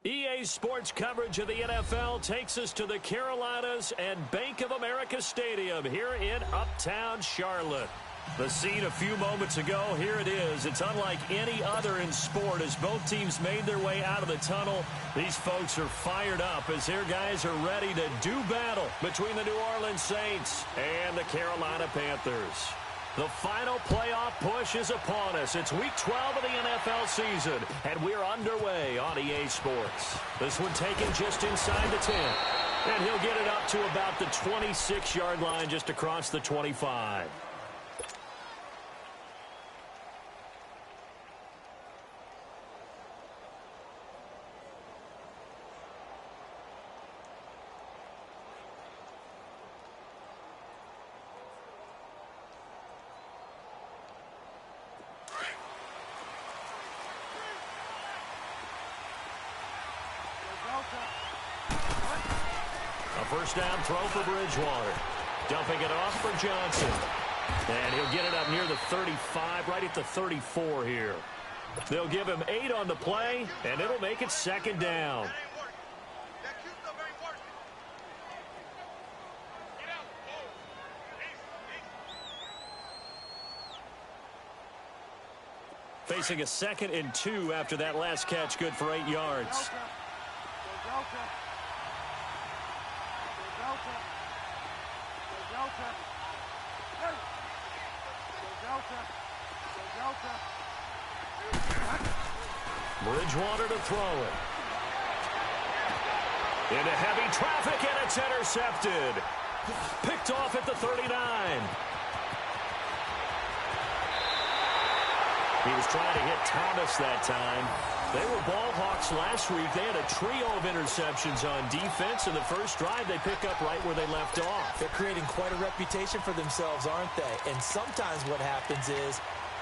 EA Sports coverage of the NFL takes us to the Carolinas and Bank of America Stadium here in Uptown Charlotte. The scene a few moments ago, here it is. It's unlike any other in sport as both teams made their way out of the tunnel. These folks are fired up as their guys are ready to do battle between the New Orleans Saints and the Carolina Panthers. The final playoff push is upon us. It's Week 12 of the NFL season, and we're underway on EA Sports. This one taken just inside the 10, and he'll get it up to about the 26-yard line just across the 25. A first down throw for Bridgewater. Dumping it off for Johnson. And he'll get it up near the 35, right at the 34 here. They'll give him 8 on the play, and it'll make it second down. Facing a 2nd and 2 after that last catch, good for 8 yards. Bridgewater to throw it. Into heavy traffic, and it's intercepted. Picked off at the 39. He was trying to hit Thomas that time. They were ball hawks last week. They had a trio of interceptions on defense. In the first drive, they pick up right where they left off. They're creating quite a reputation for themselves, aren't they? And sometimes what happens is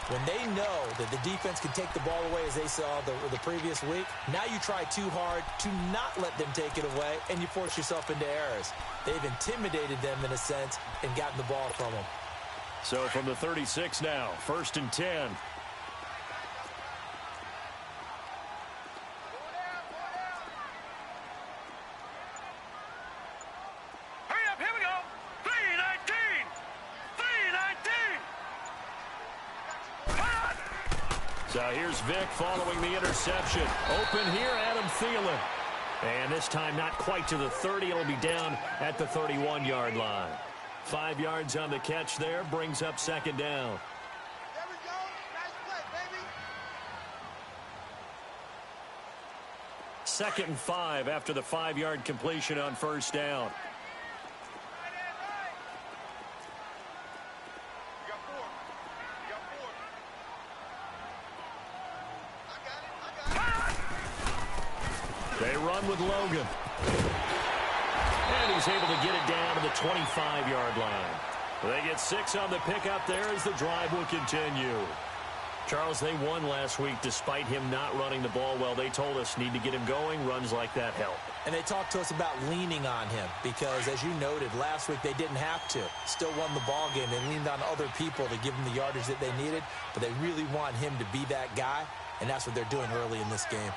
when they know that the defense can take the ball away, as they saw the previous week, now you try too hard to not let them take it away, and you force yourself into errors. They've intimidated them in a sense and gotten the ball from them. So from the 36 now, 1st and 10. So here's Vic following the interception. Open here, Adam Thielen. And this time not quite to the 30. It'll be down at the 31-yard line. 5 yards on the catch there. Brings up second down. There we go. Nice play, baby. 2nd and 5 after the 5-yard completion on first down. They run with Logan. And he's able to get it down to the 25-yard line. They get 6 on the pickup there as the drive will continue. Charles, they won last week despite him not running the ball well. They told us need to get him going. Runs like that help. And they talked to us about leaning on him because, as you noted, last week they didn't have to. Still won the ball game. They leaned on other people to give them the yardage that they needed, but they really want him to be that guy, and that's what they're doing early in this game.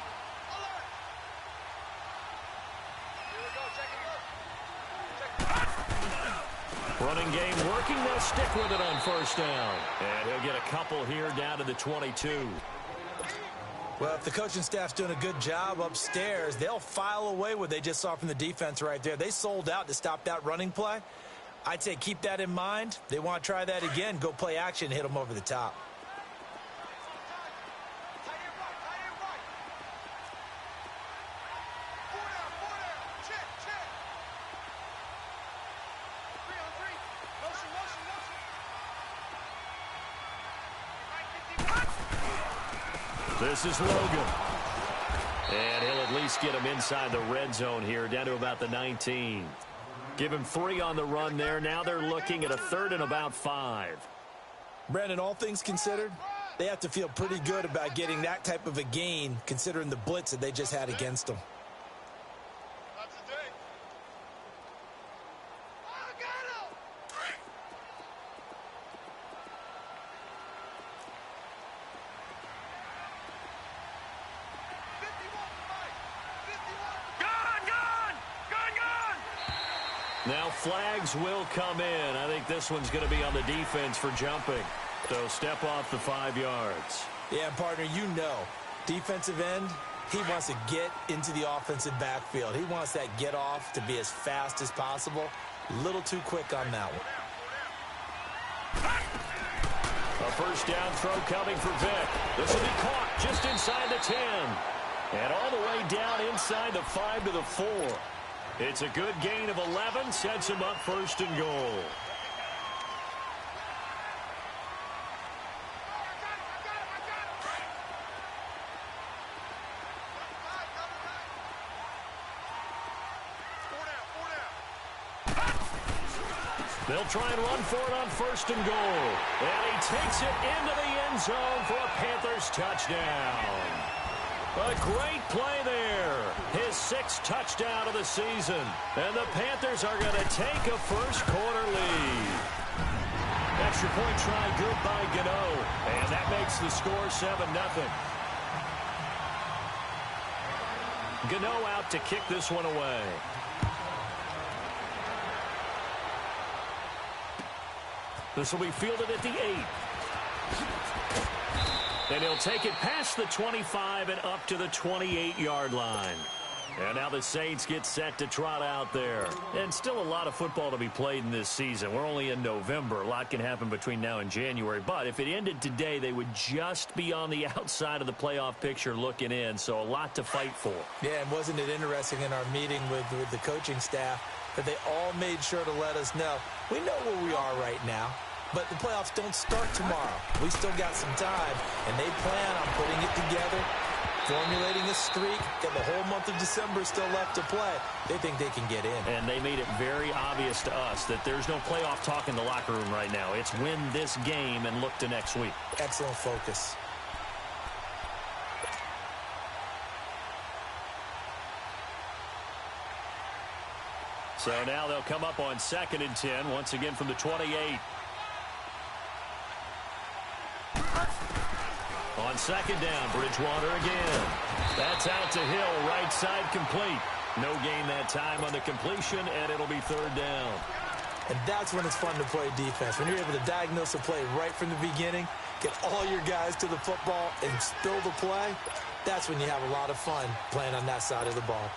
Running game working. They'll stick with it on first down. And he'll get a couple here down to the 22. Well, if the coaching staff's doing a good job upstairs, they'll file away what they just saw from the defense right there. They sold out to stop that running play. I'd say keep that in mind. They want to try that again. Go play action, hit them over the top. This is Logan. And he'll at least get him inside the red zone here, down to about the 19. Give him 3 on the run there. Now they're looking at a 3rd and about 5. Brandon, all things considered, they have to feel pretty good about getting that type of a gain, considering the blitz that they just had against them. Now flags will come in. I think this one's going to be on the defense for jumping. So step off the 5 yards. Yeah, partner, you know, defensive end, he wants to get into the offensive backfield. He wants that get off to be as fast as possible. A little too quick on that one. A first down throw coming for Vick. This will be caught just inside the 10. And all the way down inside the 5 to the 4. It's a good gain of 11, sets him up first and goal. They'll try and run for it on first and goal. And he takes it into the end zone for a Panthers touchdown. A great play there. His 6th touchdown of the season. And the Panthers are going to take a first-quarter lead. Extra point try good by Gano. And that makes the score 7-0. Gano out to kick this one away. This will be fielded at the 8. And he'll take it past the 25 and up to the 28-yard line. And now the Saints get set to trot out there. And still a lot of football to be played in this season. We're only in November. A lot can happen between now and January. But if it ended today, they would just be on the outside of the playoff picture looking in. So a lot to fight for. Yeah, and wasn't it interesting in our meeting with the coaching staff that they all made sure to let us know, we know where we are right now, but the playoffs don't start tomorrow. We still got some time, and they plan on putting it together, formulating a streak, and the whole month of December still left to play. They think they can get in. And they made it very obvious to us that there's no playoff talk in the locker room right now. It's win this game and look to next week. Excellent focus. So now they'll come up on 2nd and 10, once again from the 28. On 2nd down, Bridgewater again. That's out to Hill, right side complete. No gain that time on the completion, and it'll be 3rd down. And that's when it's fun to play defense. When you're able to diagnose a play right from the beginning, get all your guys to the football, and spill the play, that's when you have a lot of fun playing on that side of the ball.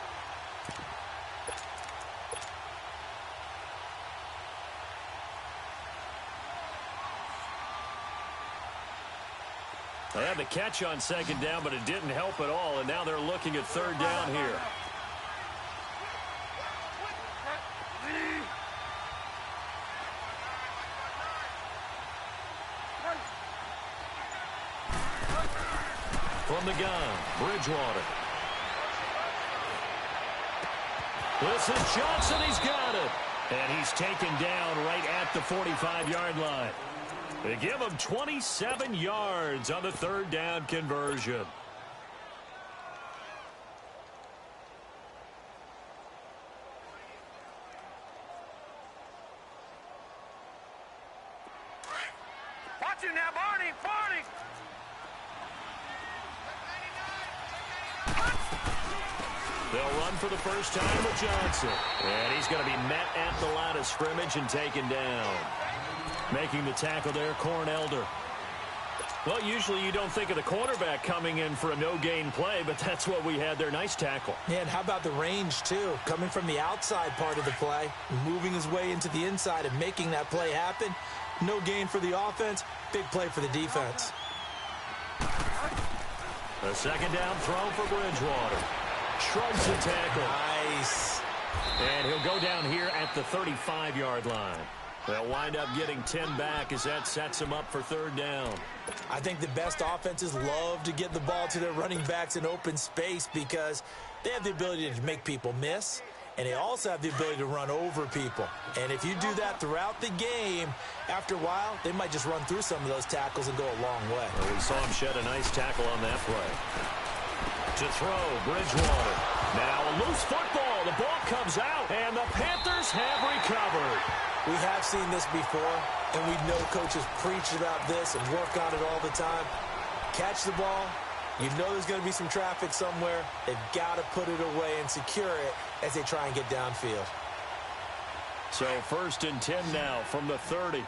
They had the catch on 2nd down, but it didn't help at all, and now they're looking at 3rd down here. From the gun, Bridgewater. This is Johnson. He's got it. And he's taken down right at the 45-yard line. They give him 27 yards on the 3rd down conversion. Watch it now, Barney! Barney! They'll run for the first time with Johnson. And he's going to be met at the line of scrimmage and taken down. Making the tackle there, Cornelder. Well, usually you don't think of the cornerback coming in for a no-gain play, but that's what we had there. Nice tackle. Yeah, and how about the range, too? Coming from the outside part of the play, moving his way into the inside and making that play happen. No gain for the offense, big play for the defense. A 2nd down throw for Bridgewater. Shrugs the tackle. Nice. And he'll go down here at the 35-yard line. They'll wind up getting 10 back as that sets them up for 3rd down. I think the best offenses love to get the ball to their running backs in open space because they have the ability to make people miss, and they also have the ability to run over people. And if you do that throughout the game, after a while, they might just run through some of those tackles and go a long way. Well, we saw him shed a nice tackle on that play. To throw, Bridgewater. Now a loose football. The ball comes out, and the Panthers have recovered. We have seen this before, and we know coaches preach about this and work on it all the time. Catch the ball. You know there's going to be some traffic somewhere. They've got to put it away and secure it as they try and get downfield. So 1st and 10 now from the 30.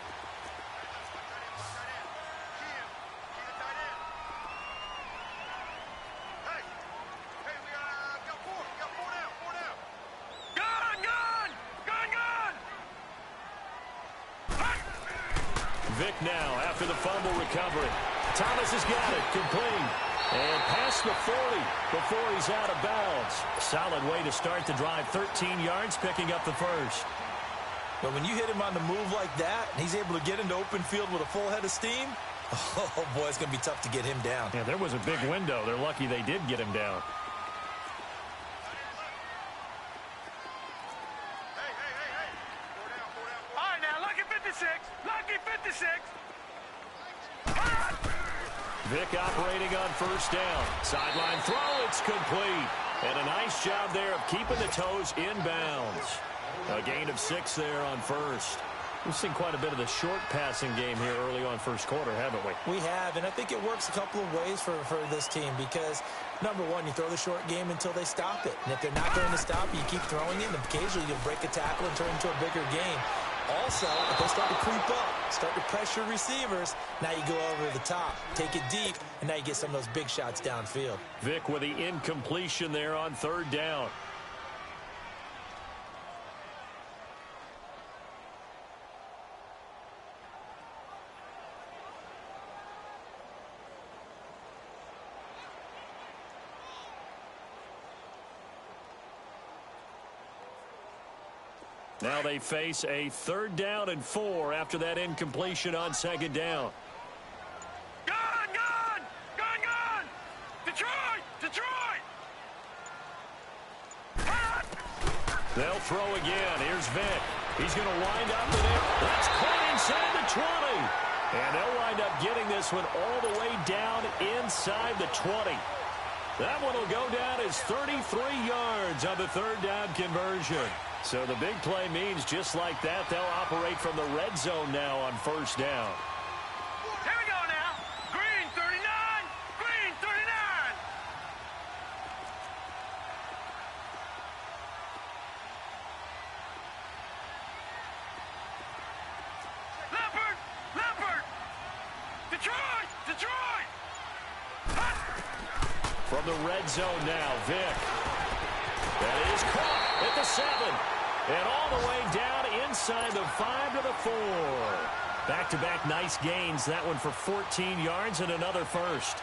Vic now after the fumble recovery. Thomas has got it, complete. And past the 40 before he's out of bounds. Solid way to start the drive, 13 yards, picking up the first. But when you hit him on the move like that, and he's able to get into open field with a full head of steam, oh boy, it's going to be tough to get him down. Yeah, there was a big window. They're lucky they did get him down. All right, now, lucky 56. Lucky 56. Vic operating on 1st down. Sideline throw, it's complete. And a nice job there of keeping the toes in bounds. A gain of 6 there on 1st. We've seen quite a bit of the short passing game here early on 1st quarter, haven't we? We have, and I think it works a couple of ways for this team because, number one, you throw the short game until they stop it. And if they're not going to stop you, keep throwing it, and occasionally you'll break a tackle and turn into a bigger game. Also, if they start to creep up, start to pressure receivers, now you go over the top, take it deep, and now you get some of those big shots downfield. Vic with the incompletion there on 3rd down. Now they face a 3rd down and 4 after that incompletion on 2nd down. Gun, gun! Gun, gun! Detroit! Detroit! They'll throw again. Here's Vic. He's going to wind up in it. That's caught inside the 20. And they'll wind up getting this one all the way down inside the 20. That one will go down as 33 yards on the 3rd down conversion. So the big play means just like that, they'll operate from the red zone now on 1st down. Here we go now. Green 39. Green 39. Leopard! Leopard! Detroit! Detroit! From the red zone now, Vic. That is caught at the 7. And all the way down inside the 5 to the 4. Back-to-back nice gains. That one for 14 yards and another first.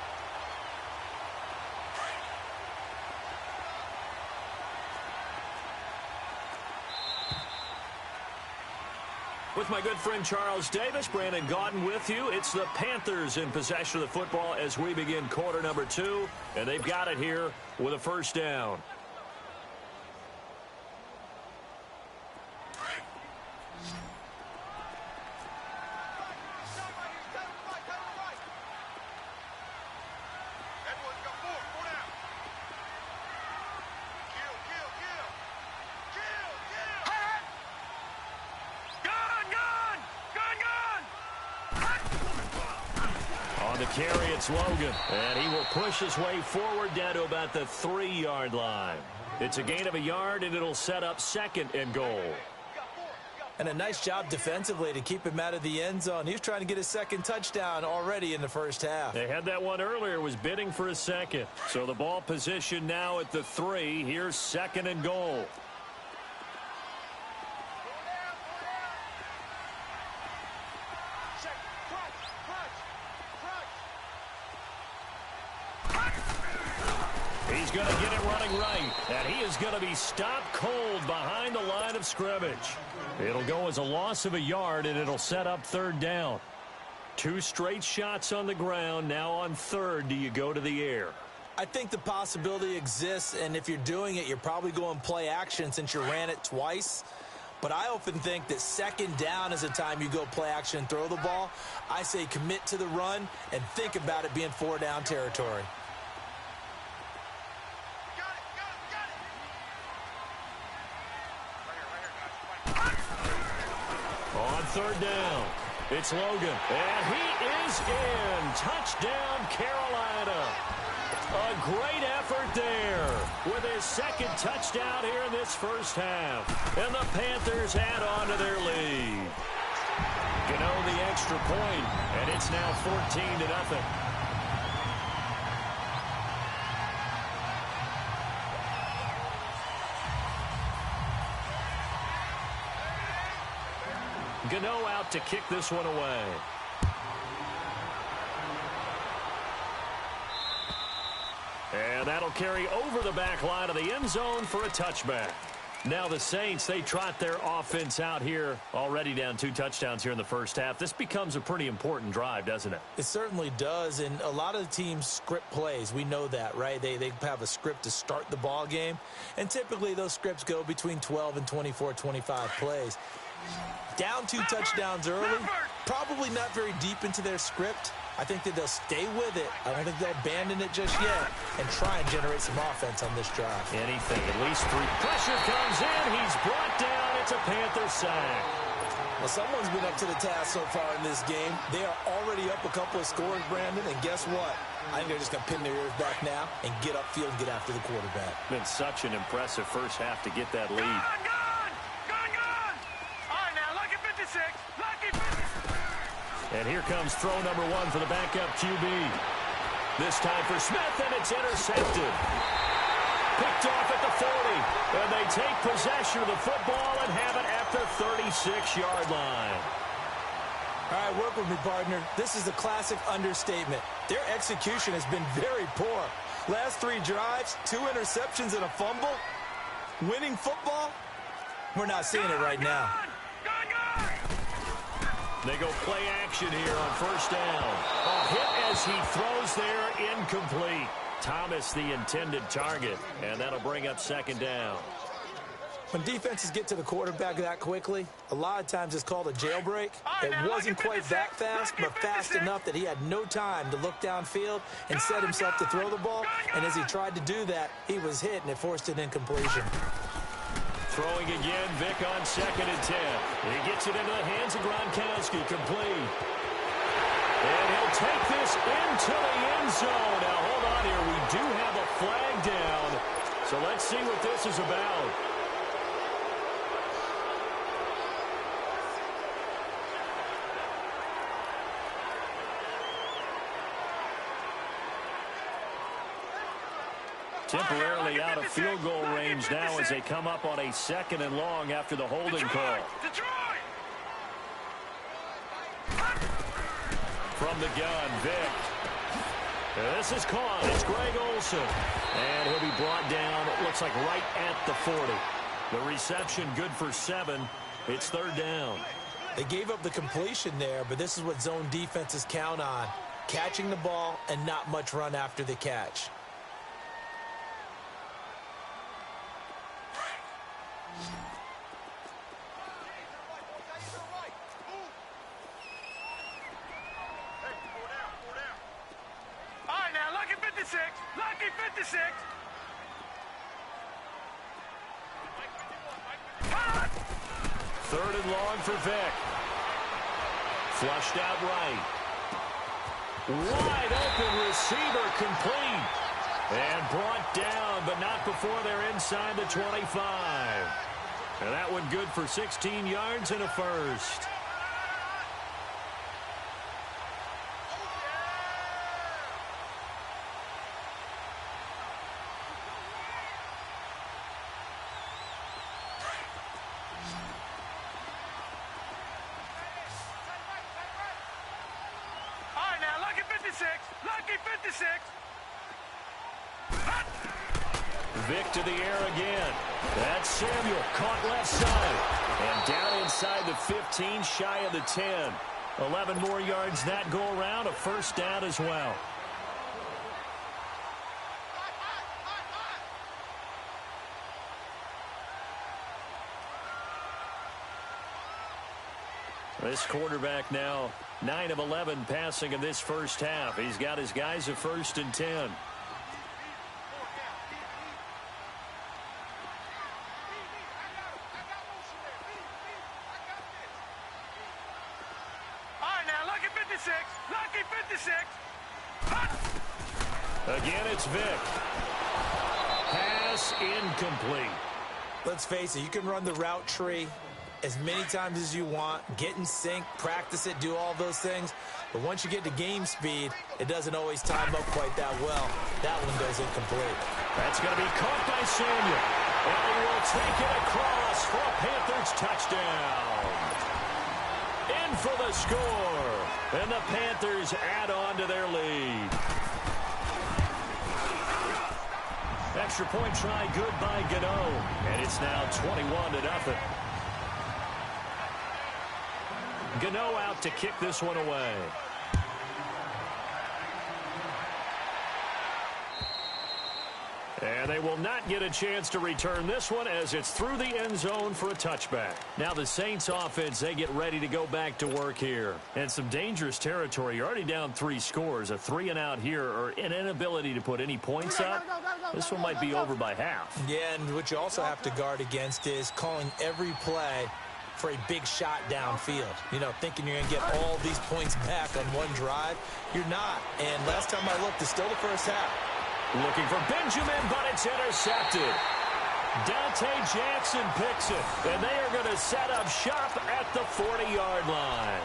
With my good friend Charles Davis, Brandon Gaudin with you. It's the Panthers in possession of the football as we begin quarter number 2. And they've got it here with a 1st down. Carry, it's Logan, and he will push his way forward down to about the 3-yard line. It's a gain of a yard, and it'll set up 2nd and goal. And a nice job defensively to keep him out of the end zone. He was trying to get his 2nd touchdown already in the 1st half. They had that one earlier, was bidding for a 2nd. So the ball position now at the 3. Here's 2nd and goal. He's going to get it running right, and he is going to be stopped cold behind the line of scrimmage. It'll go as a loss of a yard, and it'll set up 3rd down. 2 straight shots on the ground. Now on 3rd, do you go to the air? I think the possibility exists, and if you're doing it, you're probably going play action since you ran it twice. But I often think that 2nd down is the time you go play action and throw the ball. I say commit to the run and think about it being 4-down territory. On 3rd down, it's Logan, and he is in. Touchdown, Carolina. A great effort there with his second touchdown here in this first half. And the Panthers add on to their lead. Gano the extra point, and it's now 14-0. Gano out to kick this one away. And that'll carry over the back line of the end zone for a touchback. Now the Saints, they trot their offense out here, already down 2 touchdowns here in the first half. This becomes a pretty important drive, doesn't it? It certainly does, and a lot of the teams script plays. We know that, right? They have a script to start the ball game, and typically those scripts go between 12 and 24, 25 plays. Down 2 touchdowns early, probably not very deep into their script. I think that they'll stay with it. I don't think they'll abandon it just yet and try and generate some offense on this drive. Anything, at least 3. Pressure comes in. He's brought down. It's a Panther sack. Well, someone's been up to the task so far in this game. They are already up a couple of scores, Brandon, and guess what? I think they're just going to pin their ears back now and get upfield and get after the quarterback. Been such an impressive first half to get that lead. Gone! All right, now, lucky 56. Lucky 56. And here comes throw number 1 for the backup QB. This time for Smith, and it's intercepted. Picked off at the 40. And they take possession of the football and have it at the 36-yard line. All right, work with me, partner. This is a classic understatement. Their execution has been very poor. Last 3 drives, 2 interceptions and a fumble. Winning football? We're not seeing it right now. They go play action here on first down. A hit as he throws there, incomplete. Thomas the intended target, and that'll bring up second down. When defenses get to the quarterback that quickly, a lot of times it's called a jailbreak. It wasn't quite that fast, but fast enough that he had no time to look downfield and set himself to throw the ball. And as he tried to do that, he was hit, and it forced an incompletion. Throwing again, Vic on 2nd and 10. He gets it into the hands of Gronkowski, complete. And he'll take this into the end zone. Now, hold on here. We do have a flag down. So let's see what this is about. Temporarily out of field goal range now as they come up on a 2nd and long after the holding call. From the gun, Vic. This is caught. It's Greg Olsen. And he'll be brought down, it looks like right at the 40. The reception good for 7. It's 3rd down. They gave up the completion there, but this is what zone defenses count on. Catching the ball and not much run after the catch. Lucky 56. 3rd and long for Vic. Flushed out right. Wide open receiver, complete. And brought down, but not before they're inside the 25. And that one good for 16 yards and a first. Lucky 56. Vic to the air again. That's Samuel, caught left side. And down inside the 15, shy of the 10. 11 more yards that go around, a first down as well. This quarterback now 9 of 11 passing in this first half. He's got his guys at 1st and 10. All right, now, lucky 56. Lucky 56. Again, it's Vic. Pass incomplete. Let's face it, you can run the route tree as many times as you want, get in sync, practice it, do all those things. But once you get to game speed, it doesn't always time up quite that well. That one goes incomplete. That's going to be caught by Samuel. And he will take it across for a Panthers touchdown. In for the score. And the Panthers add on to their lead. Extra point try good by Gano. And it's now 21-0. Gano out to kick this one away. And they will not get a chance to return this one as it's through the end zone for a touchback. Now the Saints offense, they get ready to go back to work here. And some dangerous territory. You're already down 3 scores. A 3-and-out here or an inability to put any points up. This one might be over by half. Yeah, and what you also have to guard against is calling every play for a big shot downfield. You know, thinking you're going to get all these points back on one drive. You're not. And last time I looked, it's still the first half. Looking for Benjamin, but it's intercepted. Dante Jackson picks it, and they are going to set up shop at the 40-yard line.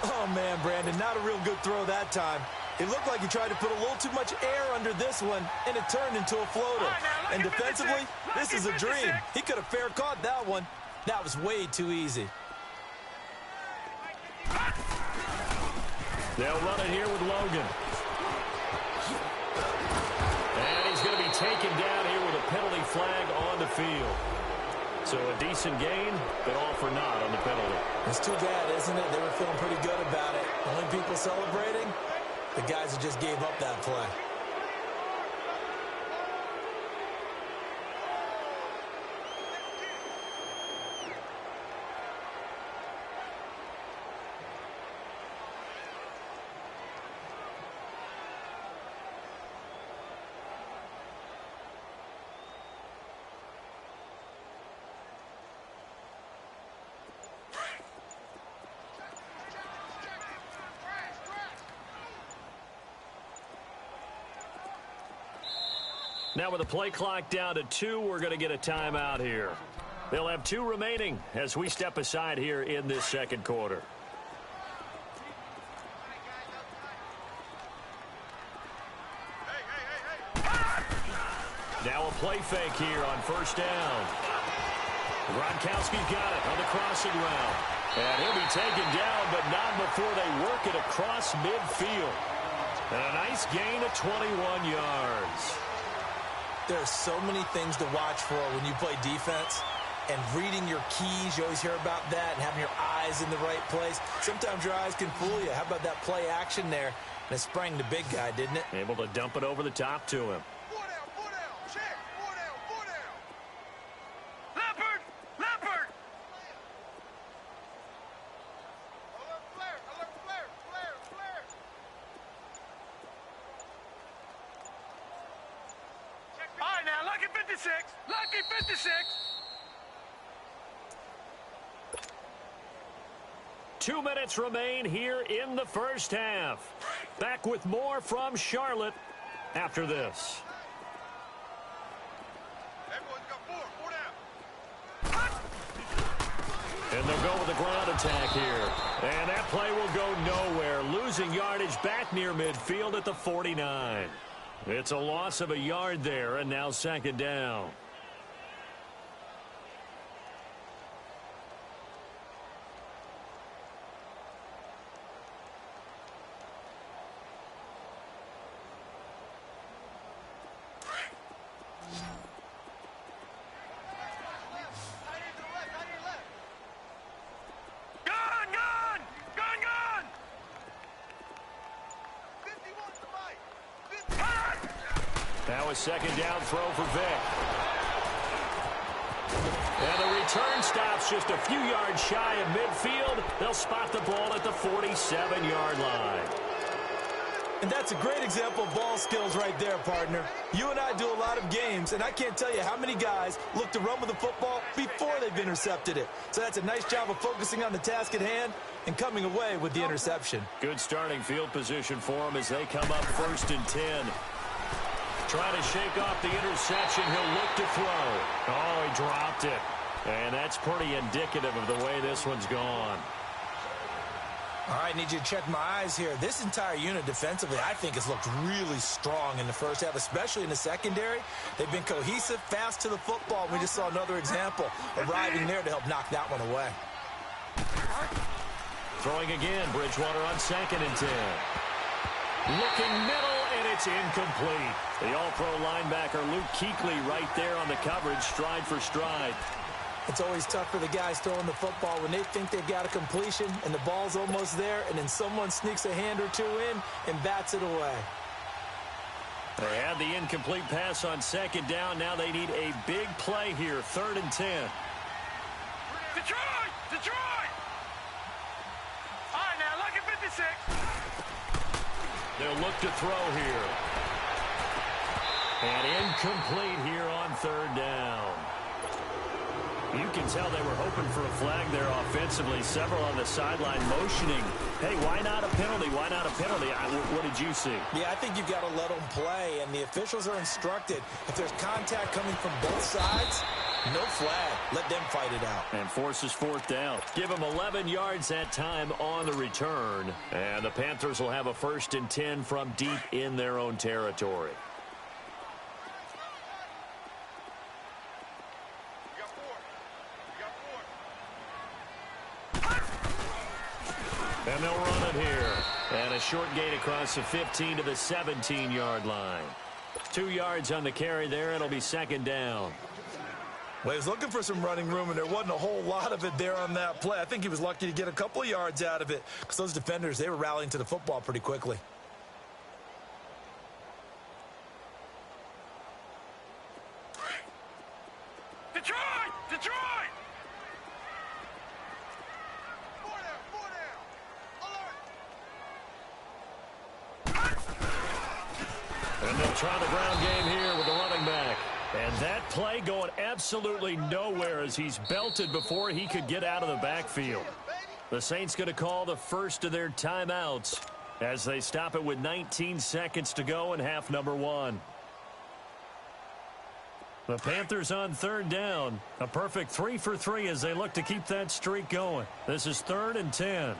Oh, man, Brandon, not a real good throw that time. It looked like he tried to put a little too much air under this one, and it turned into a floater. And defensively, this is a dream. He could have fair caught that one. That was way too easy. They'll run it here with Logan. And he's going to be taken down here with a penalty flag on the field. So a decent gain, but all for naught on the penalty. It's too bad, isn't it? They were feeling pretty good about it. Only people celebrating, the guys who just gave up that play. Now with the play clock down to 2, we're going to get a timeout here. They'll have 2 remaining as we step aside here in this second quarter. Now a play fake here on first down. Gronkowski's got it on the crossing route. And he'll be taken down, but not before they work it across midfield. And a nice gain of 21 yards. There are so many things to watch for when you play defense. And reading your keys, you always hear about that, and having your eyes in the right place. Sometimes your eyes can fool you. How about that play action there? And it sprang the big guy, didn't it? Able to dump it over the top to him. Lucky 56. 2 minutes remain here in the first half. Back with more from Charlotte after this. Everyone's got 4 down. And they'll go with the ground attack here. And that play will go nowhere. Losing yardage back near midfield at the 49. It's a loss of a yard there, and now second down. Now a second down throw for Vic. And the return stops just a few yards shy of midfield. They'll spot the ball at the 47-yard line. And that's a great example of ball skills right there, partner. You and I do a lot of games, and I can't tell you how many guys look to run with the football before they've intercepted it. So that's a nice job of focusing on the task at hand and coming away with the interception. Good starting field position for him as they come up 1st and 10. Trying to shake off the interception. He'll look to throw. Oh, he dropped it. And that's pretty indicative of the way this one's gone. All right, need you to check my eyes here. This entire unit defensively, I think, has looked really strong in the first half, especially in the secondary. They've been cohesive, fast to the football. We just saw another example arriving there to help knock that one away. Throwing again, Bridgewater on 2nd and 10. Looking middle, and it's incomplete. The all-pro linebacker Luke Kuechly right there on the coverage, stride for stride. It's always tough for the guys throwing the football when they think they've got a completion and the ball's almost there, and then someone sneaks a hand or two in and bats it away. They had the incomplete pass on 2nd down. Now they need a big play here, 3rd and 10. Detroit! Detroit! All right, now, lucky 56. They'll look to throw here. And incomplete here on 3rd down. You can tell they were hoping for a flag there offensively. Several on the sideline motioning. Hey, why not a penalty? Why not a penalty? What did you see? Yeah, I think you've got to let them play, and the officials are instructed. If there's contact coming from both sides, no flag. Let them fight it out. And forces 4th down. Give them 11 yards that time on the return. And the Panthers will have a 1st and 10 from deep in their own territory. And they'll run it here. And a short gain across the 15 to the 17-yard line. 2 yards on the carry there. It'll be 2nd down. Well, he was looking for some running room, and there wasn't a whole lot of it there on that play. I think he was lucky to get a couple of yards out of it because those defenders, they were rallying to the football pretty quickly. Detroit! Detroit! And they'll try the ground game here with the running back. And that play going absolutely nowhere as he's belted before he could get out of the backfield. The Saints going to call the first of their timeouts as they stop it with 19 seconds to go in half number 1. The Panthers on 3rd down. A perfect 3 for 3 as they look to keep that streak going. This is 3rd and 10.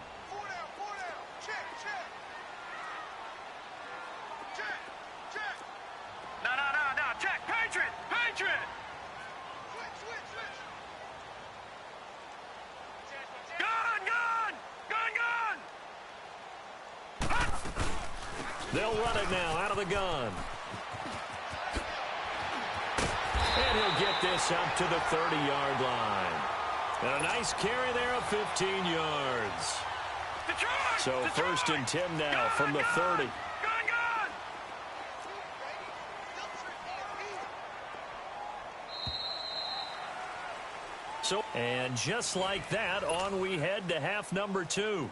They'll run it now out of the gun. And he'll get this up to the 30-yard line. And a nice carry there of 15 yards. So 1st and 10 now from the 30. And just like that, on we head to half number 2.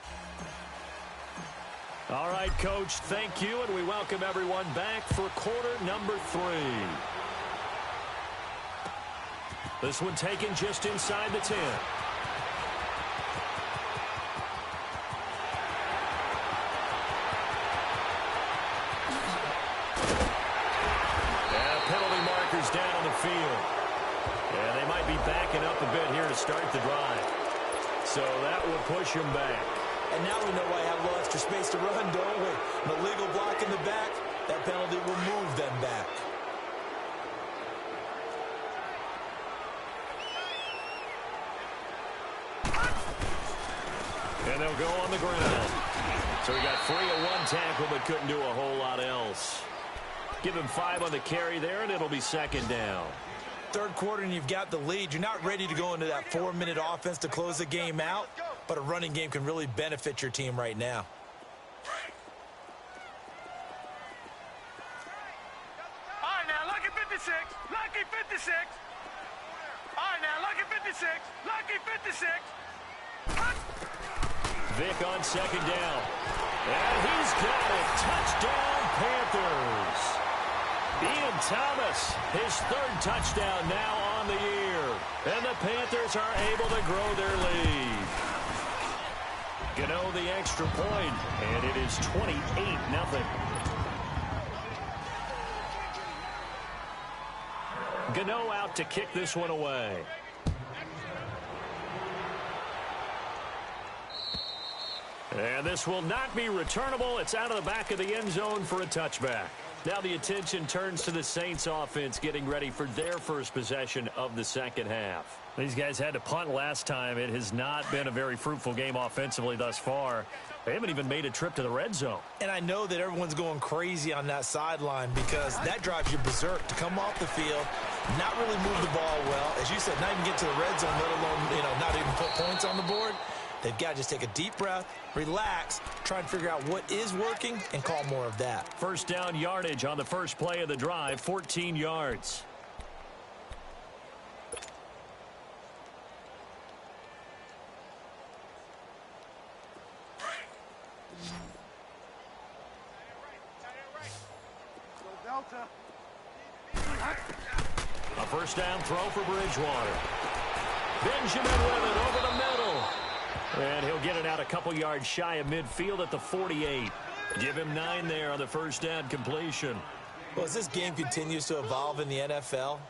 All right, Coach, thank you, and we welcome everyone back for quarter number 3. This one taken just inside the 10. And penalty markers down on the field. And they might be backing up a bit here to start the drive. So that will push them back. And now we know why I have a little extra space to run, don't we? An illegal block in the back, that penalty will move them back. And they'll go on the ground. So he got free of one tackle but couldn't do a whole lot else. Give him 5 on the carry there, and it'll be 2nd down. Third quarter and you've got the lead. You're not ready to go into that 4-minute offense to close the game out, but a running game can really benefit your team right now. All right, now, lucky 56. Lucky 56. All right, now, lucky 56. Lucky 56. Vick on second down. And he's got it. Touchdown, Panthers. Ian Thomas, his third touchdown now on the year. And the Panthers are able to grow their lead. Gano the extra point, and it is 28-0. Gano out to kick this one away. And this will not be returnable. It's out of the back of the end zone for a touchback. Now the attention turns to the Saints offense getting ready for their first possession of the second half. These guys had to punt last time. It has not been a very fruitful game offensively thus far. They haven't even made a trip to the red zone. And I know that everyone's going crazy on that sideline because that drives you berserk to come off the field, not really move the ball well. As you said, not even get to the red zone, let alone, not even put points on the board. They've got to just take a deep breath, relax, try and figure out what is working, and call more of that. First down yardage on the first play of the drive, 14 yards. A first down throw for Bridgewater. Benjamin with it over the middle. And he'll get it out a couple yards shy of midfield at the 48. Give him 9 there on the first down completion. Well, as this game continues to evolve in the NFL,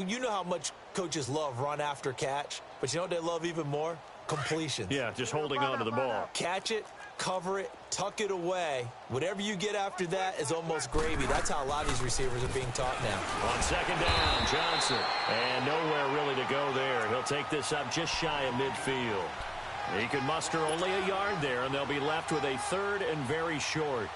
you know how much coaches love run after catch, but you know what they love even more? Completion. Yeah, just holding on to the ball. Catch it, cover it, tuck it away. Whatever you get after that is almost gravy. That's how a lot of these receivers are being taught now. On second down, Johnson. And nowhere really to go there. He'll take this up just shy of midfield. He can muster only a yard there, and they'll be left with a third and very short.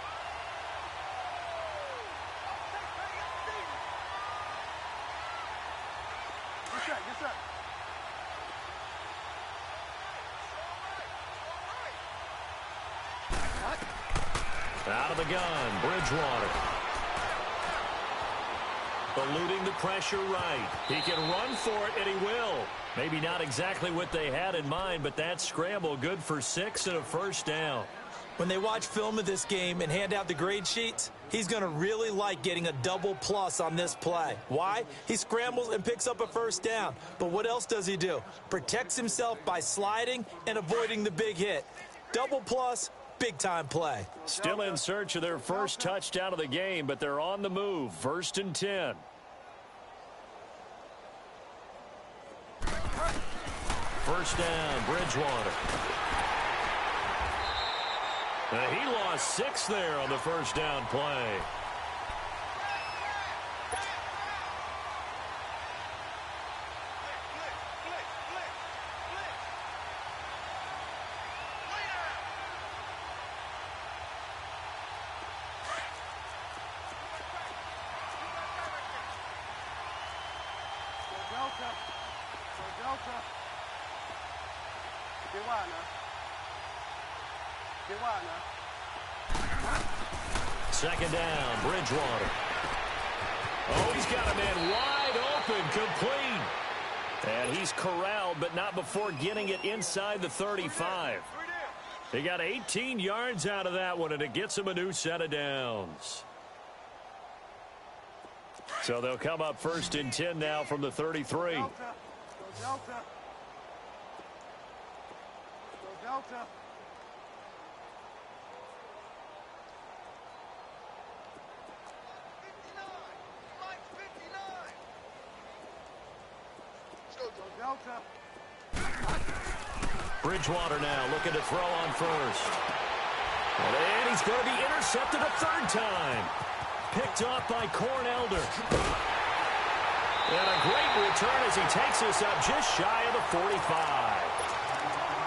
Out of the gun, Bridgewater. Eluding the pressure right. He can run for it, and he will. Maybe not exactly what they had in mind, but that scramble good for 6 and a first down. When they watch film of this game and hand out the grade sheets, he's going to really like getting a double plus on this play. Why? He scrambles and picks up a first down. But what else does he do? Protects himself by sliding and avoiding the big hit. Double plus, big-time play. Still in search of their first touchdown of the game, but they're on the move. 1st and 10. First down, Bridgewater. He lost 6 there on the first down play. Second down, Bridgewater. Oh, he's got a man wide open, complete. And he's corralled, but not before getting it inside the 35. They got 18 yards out of that one, and it gets him a new set of downs. So they'll come up 1st and 10 now from the 33. Delta. Bridgewater now looking to throw on first. And he's going to be intercepted a 3rd time. Picked off by Cornelder. And a great return as he takes this up just shy of the 45.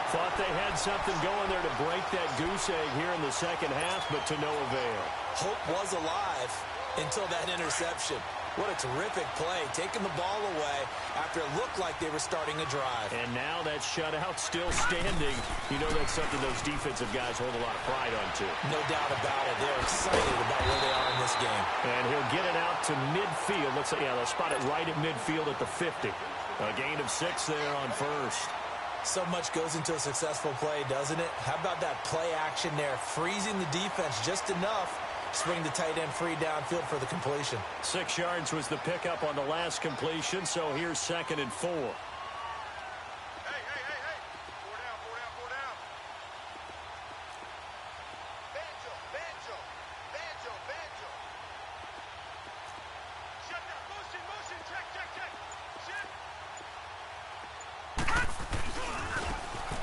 Thought they had something going there to break that goose egg here in the second half, but to no avail. Hope was alive until that interception. What a terrific play, taking the ball away after it looked like they were starting a drive. And now that shutout still standing. You know that's something those defensive guys hold a lot of pride on, too. No doubt about it. They're excited about where they are in this game. And he'll get it out to midfield. Looks like, yeah, they'll spot it right at midfield at the 50. A gain of 6 there on first. So much goes into a successful play, doesn't it? How about that play action there, freezing the defense just enough to swing the tight end free downfield for the completion. 6 yards was the pickup on the last completion, so here's 2nd and 4.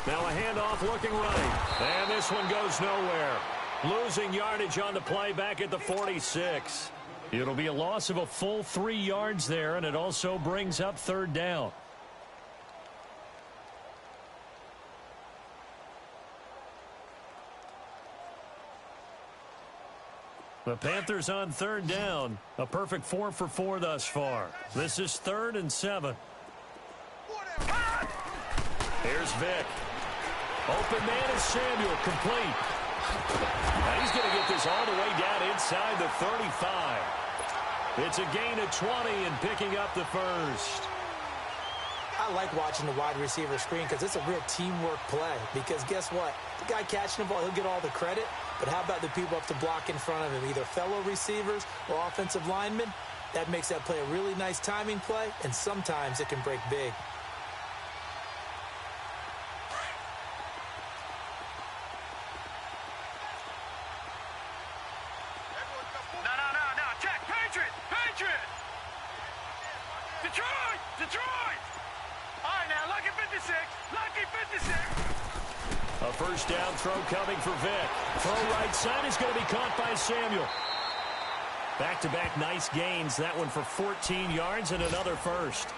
Now a handoff looking right. And this one goes nowhere. Losing yardage on the play back at the 46. It'll be a loss of a full 3 yards there, and it also brings up 3rd down. The Panthers on 3rd down. A perfect 4 for 4 thus far. This is 3rd and 7. Here's Vick. Open man is Samuel, complete. Now he's going to get this all the way down inside the 35. It's a gain of 20 and picking up the first. I like watching the wide receiver screen because it's a real teamwork play. Because guess what? The guy catching the ball, he'll get all the credit. But how about the people up to block in front of him, either fellow receivers or offensive linemen? That makes that play a really nice timing play, and sometimes it can break big. A first down throw coming for Vick. Throw right side is going to be caught by Samuel. Back-to-back nice gains. That one for 14 yards and another first.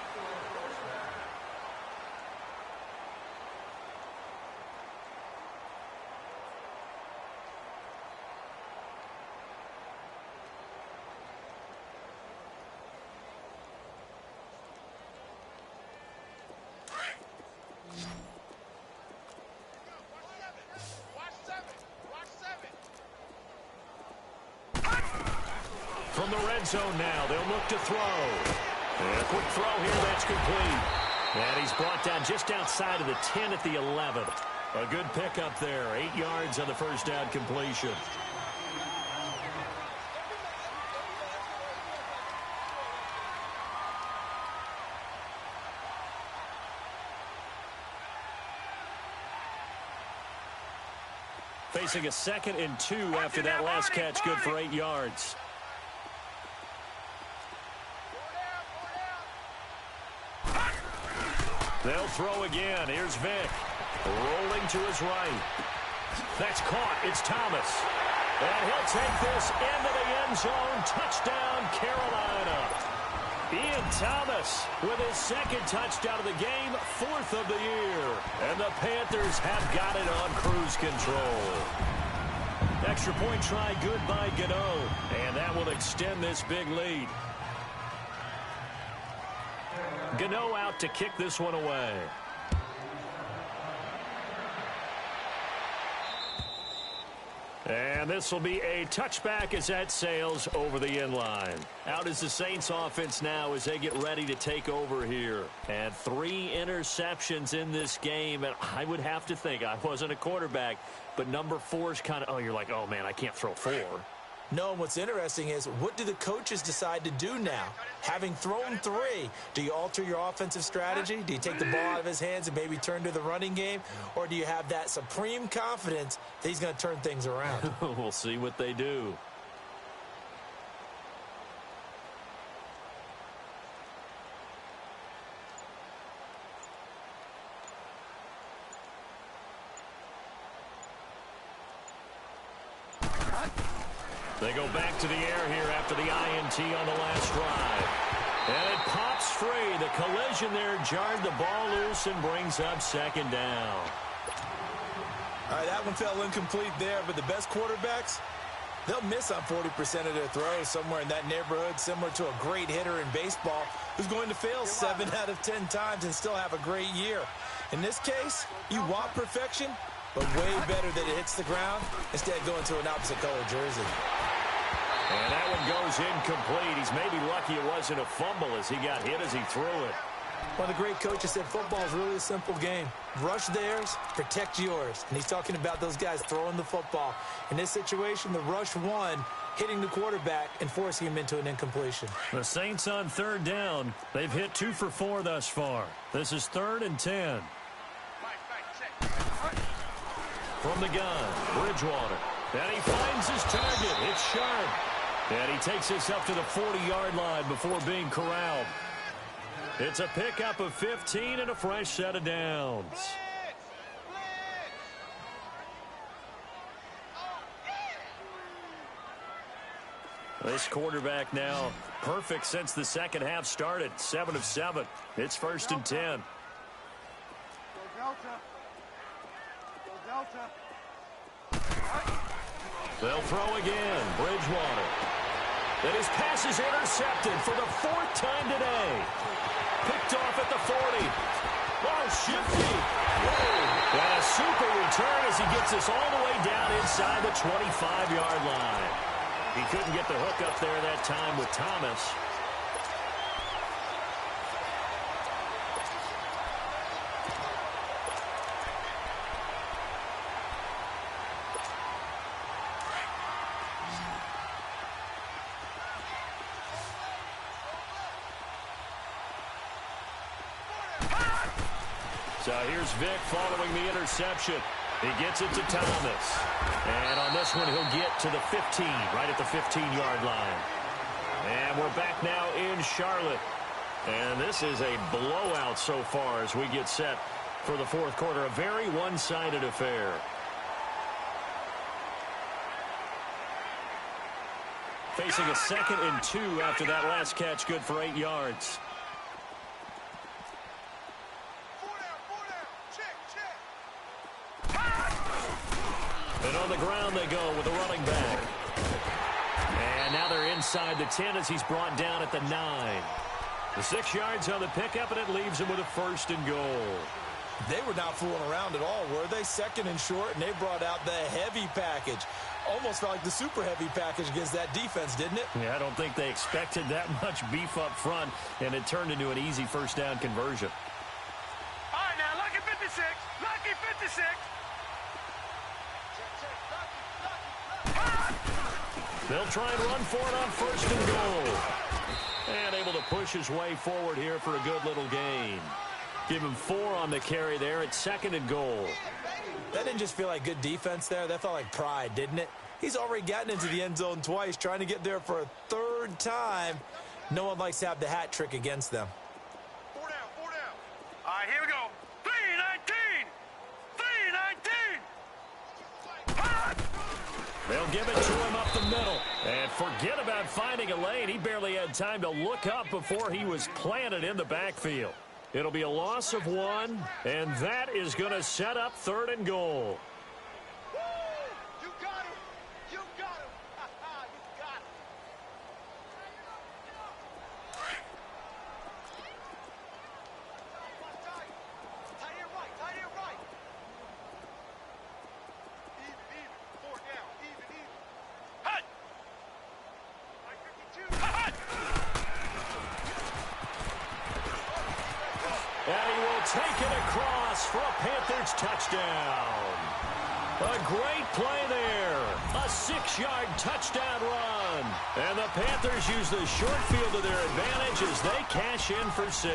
From the red zone now, they'll look to throw. And a quick throw here, that's complete. And he's brought down just outside of the 10 at the 11. A good pickup there, 8 yards on the first down completion. Facing a 2nd and 2 after that last catch, good for 8 yards. They'll throw again. Here's Vick. Rolling to his right. That's caught. It's Thomas. And he'll take this into the end zone. Touchdown, Carolina. Ian Thomas with his 2nd touchdown of the game, 4th of the year. And the Panthers have got it on cruise control. Extra point try good by Gano. And that will extend this big lead. Gano out to kick this one away. And this will be a touchback as that sails over the end line. Out is the Saints offense now as they get ready to take over here. And 3 interceptions in this game. And I would have to think, I wasn't a quarterback, but number 4 is kind of, you're like, oh, man, I can't throw 4. No, and what's interesting is, what do the coaches decide to do now? Having thrown 3, do you alter your offensive strategy? Do you take the ball out of his hands and maybe turn to the running game? Or do you have that supreme confidence that he's going to turn things around? We'll see what they do. They go back to the air here after the INT on the last drive. And it pops free. The collision there jarred the ball loose and brings up 2nd down. All right, that one fell incomplete there, but the best quarterbacks, they'll miss on 40% of their throws, somewhere in that neighborhood, similar to a great hitter in baseball who's going to fail 7 out of 10 times and still have a great year. In this case, you want perfection, but way better that it hits the ground instead of going to an opposite color jersey. And that one goes incomplete. He's maybe lucky it wasn't a fumble as he got hit as he threw it. One of the great coaches said football is really a simple game. Rush theirs, protect yours. And he's talking about those guys throwing the football. In this situation, the rush won, hitting the quarterback and forcing him into an incompletion. The Saints on third down. They've hit 2 for 4 thus far. This is 3rd and 10. From the gun, Bridgewater. And he finds his target. It's sharp. And he takes this up to the 40-yard line before being corralled. It's a pickup of 15 and a fresh set of downs. This quarterback now perfect since the second half started. 7 of 7. It's 1st and 10. Go Delta. Go Delta. They'll throw again. Bridgewater. And his pass is intercepted for the 4th time today. Picked off at the 40. Oh, shifty. Whoa. And a super return as he gets this all the way down inside the 25-yard line. He couldn't get the hook up there that time with Thomas. So here's Vic following the interception. He gets it to Thomas. And on this one, he'll get to the 15, right at the 15-yard line. And we're back now in Charlotte. And this is a blowout so far as we get set for the 4th quarter. A very one-sided affair. Facing a 2nd and 2 after that last catch, good for 8 yards. And on the ground they go with a running back. And now they're inside the 10 as he's brought down at the 9. The 6 yards on the pickup, and it leaves him with a 1st and goal. They were not fooling around at all, were they? 2nd and short, and they brought out the heavy package. Almost felt like the super heavy package against that defense, didn't it? Yeah, I don't think they expected that much beef up front, and it turned into an easy 1st down conversion. All right, now, lucky 56. Lucky 56. They'll try and run for it on 1st and goal. And able to push his way forward here for a good little gain. Give him 4 on the carry there at 2nd and goal. That didn't just feel like good defense there. That felt like pride, didn't it? He's already gotten into the end zone twice, trying to get there for a 3rd time. No one likes to have the hat trick against them. 4 down, 4 down. All right, here we go. 3-19. 3-19. They'll give it to him up the middle. And forget about finding a lane. He barely had time to look up before he was planted in the backfield. It'll be a loss of 1, and that is going to set up 3rd and goal. Woo! You got him. You got him. You got him. Tight end right. Tight end right. Even. 4 down. Even. Hut. 52. Hut. And he will take it across for a Panthers touchdown. A great play there. A 6-yard touchdown run. And the Panthers use the short field to their advantage as they cash in for 6.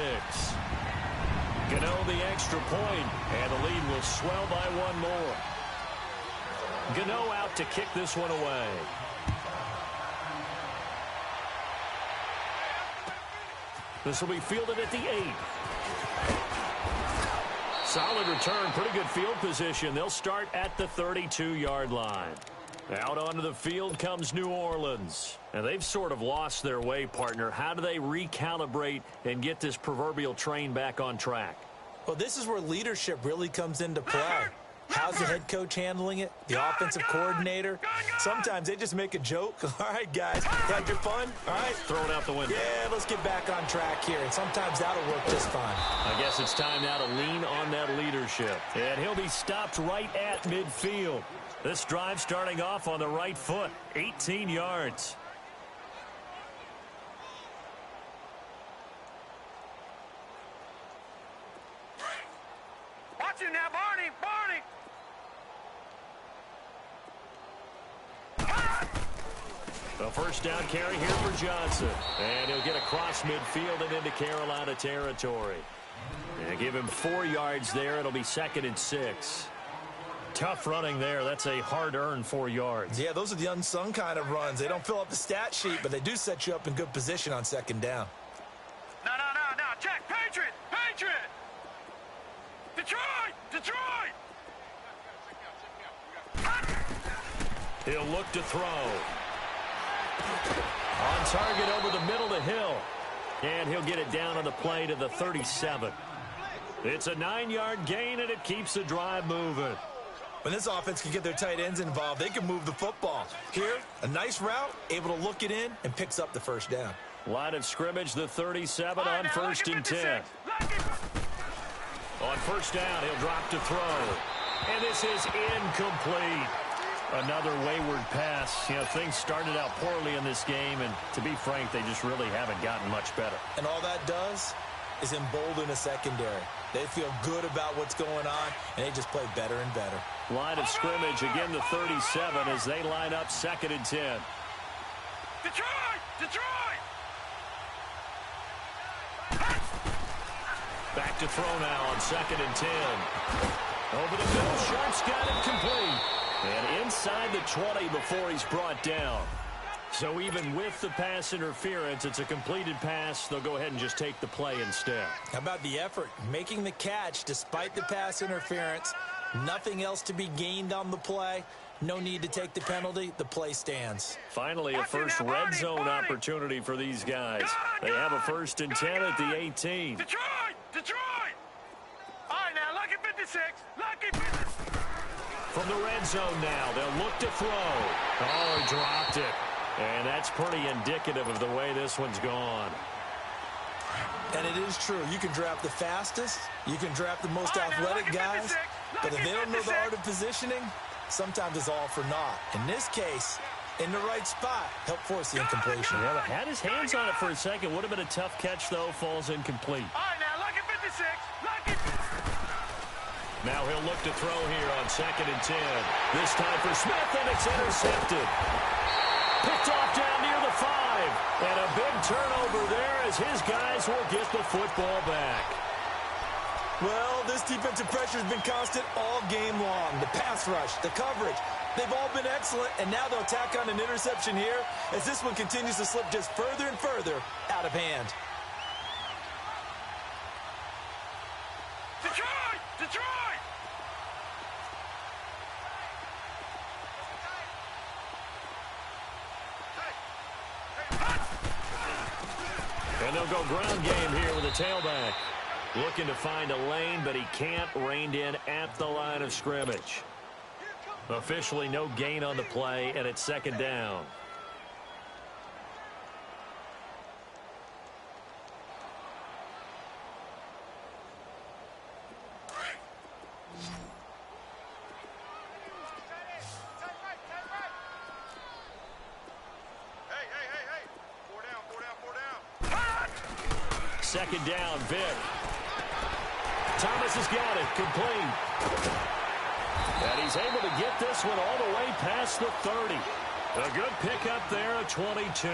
Gano the extra point, and the lead will swell by 1 more. Gano out to kick this one away. This will be fielded at the 8. Solid return, pretty good field position. They'll start at the 32-yard line. Out onto the field comes New Orleans. And they've sort of lost their way, partner. How do they recalibrate and get this proverbial train back on track? Well, this is where leadership really comes into play. How's the head coach handling it? The offensive coordinator? Sometimes they just make a joke. All right, guys, had your fun? All right. Throw it out the window. Yeah, let's get back on track here. And sometimes that'll work just fine. I guess it's time now to lean on that leadership. And he'll be stopped right at midfield. This drive starting off on the right foot. 18 yards. A first down carry here for Johnson. And he'll get across midfield and into Carolina territory. And give him 4 yards there. It'll be 2nd and 6. Tough running there. That's a hard-earned 4 yards. Yeah, those are the unsung kind of runs. They don't fill up the stat sheet, but they do set you up in good position on 2nd down. No. Check. Patriot. Detroit. He'll look to throw. On target over the middle to Hill. And he'll get it down on the play to the 37. It's a 9-yard gain, and it keeps the drive moving. When this offense can get their tight ends involved, they can move the football. Here, a nice route, able to look it in, and picks up the first down. Line of scrimmage, the 37 on 1st and 10. On first down, he'll drop to throw. And this is incomplete. Another wayward pass. You know, things started out poorly in this game, and to be frank, they just really haven't gotten much better. And all that does is embolden a secondary. They feel good about what's going on, and they just play better and better. Line of scrimmage, again the 37 as they line up 2nd and 10. Detroit! Back to throw now on 2nd and 10. Over the middle, Sharp's got it complete. And inside the 20 before he's brought down. So even with the pass interference, it's a completed pass. They'll go ahead and just take the play instead. How about the effort? Making the catch despite the pass interference. Nothing else to be gained on the play. No need to take the penalty. The play stands. Finally, a first red zone opportunity for these guys. They have a 1st and 10 at the 18. Detroit! All right, now, lucky 56. Lucky 56. From the red zone now, they'll look to throw. Oh, he dropped it. And that's pretty indicative of the way this one's gone. And it is true. You can draft the fastest. You can draft the most athletic guys. But if they don't know the art of positioning, sometimes it's all for naught. In this case, in the right spot, help force the incompletion. Yeah, had his hands on it for a second. Would have been a tough catch, though. Falls incomplete. All right, now, lucky 56. Now he'll look to throw here on 2nd and 10. This time for Smith, and it's intercepted. Picked off down near the 5. And a big turnover there as his guys will get the football back. Well, this defensive pressure has been constant all game long. The pass rush, the coverage, they've all been excellent, and now they'll tack on an interception here as this one continues to slip just further and further out of hand. Detroit! And they'll go ground game here with a tailback. Looking to find a lane, but he can't. Reined in at the line of scrimmage. Officially no gain on the play, and it's 2nd down. Hey. 4 down. 2nd down, Vic. Thomas has got it, complete. And he's able to get this one all the way past the 30. A good pickup there, a 22.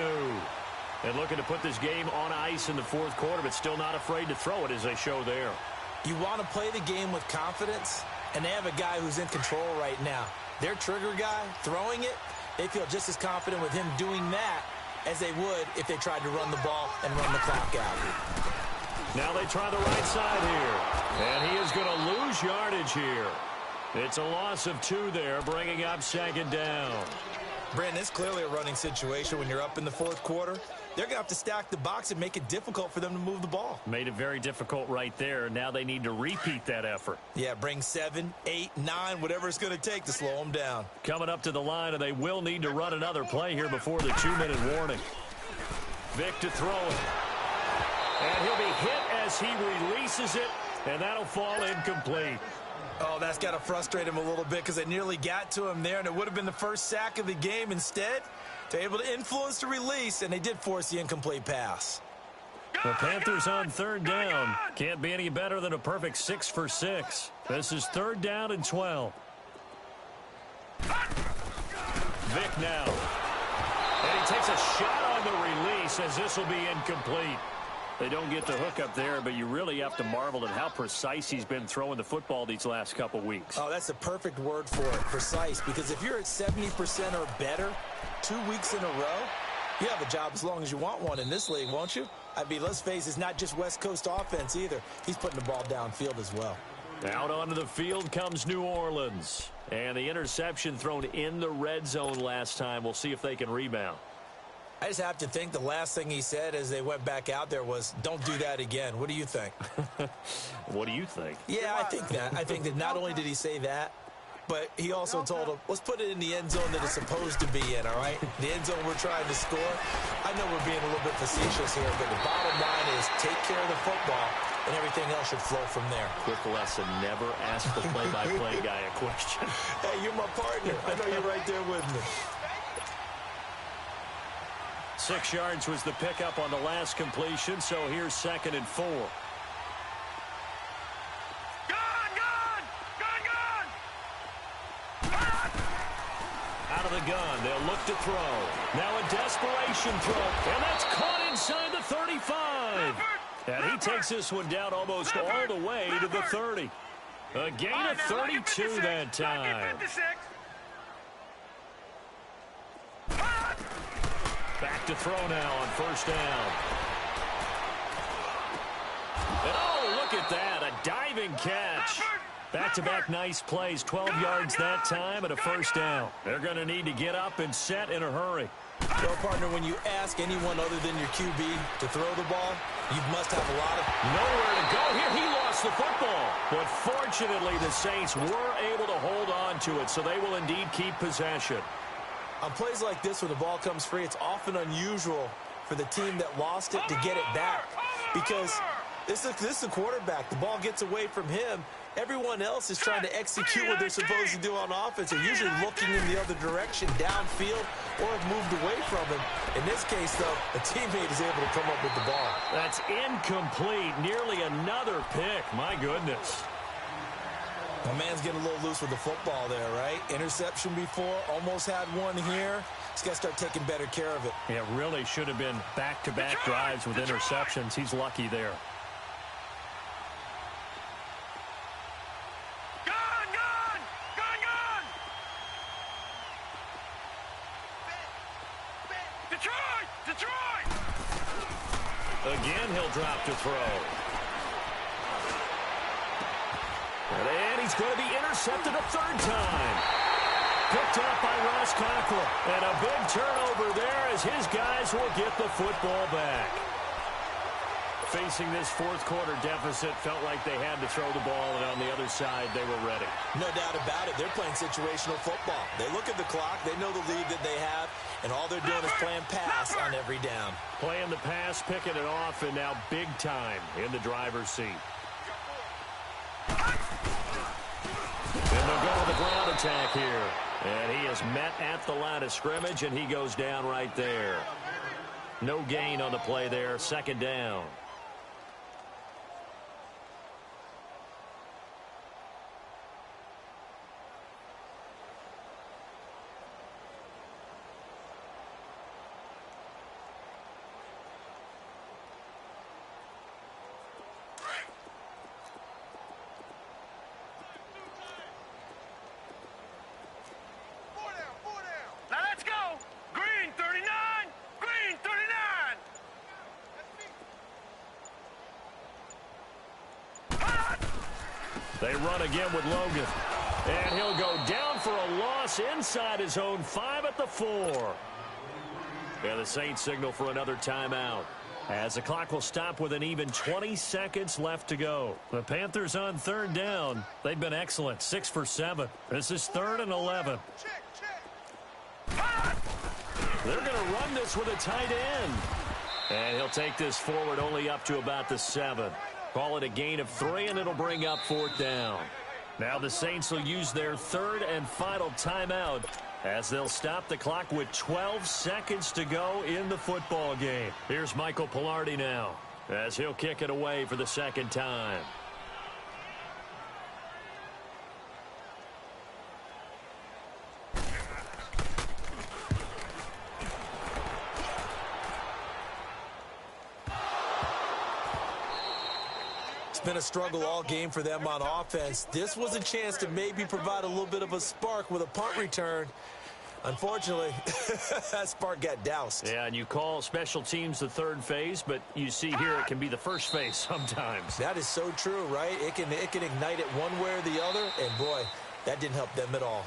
And looking to put this game on ice in the 4th quarter, but still not afraid to throw it as they show there. You want to play the game with confidence, and they have a guy who's in control right now. Their trigger guy, throwing it, they feel just as confident with him doing that as they would if they tried to run the ball and run the clock out. Now they try the right side here. And he is going to lose yardage here. It's a loss of 2 there, bringing up 2nd down. Brandon, it's clearly a running situation when you're up in the 4th quarter. They're going to have to stack the box and make it difficult for them to move the ball. Made it very difficult right there. Now they need to repeat that effort. Yeah, bring 7, 8, 9, whatever it's going to take to slow them down. Coming up to the line, and they will need to run another play here before the 2-minute warning. Vic to throw it. And he'll be hit as he releases it, and that'll fall incomplete. Oh, that's got to frustrate him a little bit because they nearly got to him there, and it would have been the first sack of the game. Instead, they're able to influence the release, and they did force the incomplete pass. The Panthers on 3rd down. Can't be any better than a perfect 6 for 6. This is 3rd down and 12. Vic now. And he takes a shot on the release as this will be incomplete. They don't get the hook up there, but you really have to marvel at how precise he's been throwing the football these last couple weeks. Oh, that's the perfect word for it, precise, because if you're at 70% or better 2 weeks in a row, you have a job as long as you want one in this league, won't you? I mean, let's face it, it's not just West Coast offense either. He's putting the ball downfield as well. Out onto the field comes New Orleans. And the interception thrown in the red zone last time. We'll see if they can rebound. I just have to think the last thing he said as they went back out there was, don't do that again. What do you think? What do you think? Yeah, I think that. I think that not only did he say that, but he also told him, let's put it in the end zone that it's supposed to be in, all right? The end zone we're trying to score. I know we're being a little bit facetious here, but the bottom line is take care of the football, and everything else should flow from there. Quick lesson, never ask the play-by-play guy a question. Hey, you're my partner. I know you're right there with me. 6 yards was the pickup on the last completion, so here's 2nd and 4. Out of the gun, they'll look to throw. Now a desperation throw, and that's caught inside the 35. And he takes this one down almost all the way to the 30. A gain of 32 that time. Back to throw now on 1st down. And oh, look at that, a diving catch. Back-to-back nice plays, 12 yards that time and a 1st down. They're going to need to get up and set in a hurry. Well, partner, when you ask anyone other than your QB to throw the ball, you must have a lot of... Nowhere to go here. He lost the football. But fortunately, the Saints were able to hold on to it, so they will indeed keep possession. On plays like this, when the ball comes free, it's often unusual for the team that lost it to get it back. Because this is a quarterback. The ball gets away from him. Everyone else is trying to execute what they're supposed to do on offense. They're usually looking in the other direction, downfield, or have moved away from him. In this case, though, a teammate is able to come up with the ball. That's incomplete. Nearly another pick. My goodness. My man's getting a little loose with the football there, right? Interception before, almost had one here. He's got to start taking better care of it. It really should have been back-to-back drives with interceptions. He's lucky there. Again, he'll drop to throw. And he's going to be intercepted a 3rd time. Picked up by Ross Cockrell. And a big turnover there as his guys will get the football back. Facing this 4th quarter deficit, felt like they had to throw the ball, and on the other side, they were ready. No doubt about it. They're playing situational football. They look at the clock. They know the lead that they have, and all they're doing is playing pass on every down. Playing the pass, picking it off, and now big time in the driver's seat. And they'll go to the ground attack here. And he is met at the line of scrimmage, and he goes down right there. No gain on the play there. 2nd down. They run again with Logan. And he'll go down for a loss inside his own 5 at the 4. And the Saints signal for another timeout, as the clock will stop with an even 20 seconds left to go. The Panthers on 3rd down. They've been excellent, 6 for 7. This is 3rd and 11. They're going to run this with a tight end. And he'll take this forward only up to about the 7. Call it a gain of 3, and it'll bring up 4th down. Now the Saints will use their 3rd and final timeout, as they'll stop the clock with 12 seconds to go in the football game. Here's Michael Pilardi now, as he'll kick it away for the 2nd time. been a struggle all game for them on offense. This was a chance to maybe provide a little bit of a spark with a punt return. Unfortunately, that spark got doused. Yeah, and you call special teams the third phase, but you see here it can be the first phase sometimes. That is so true, right? It can ignite it one way or the other, and boy, that didn't help them at all.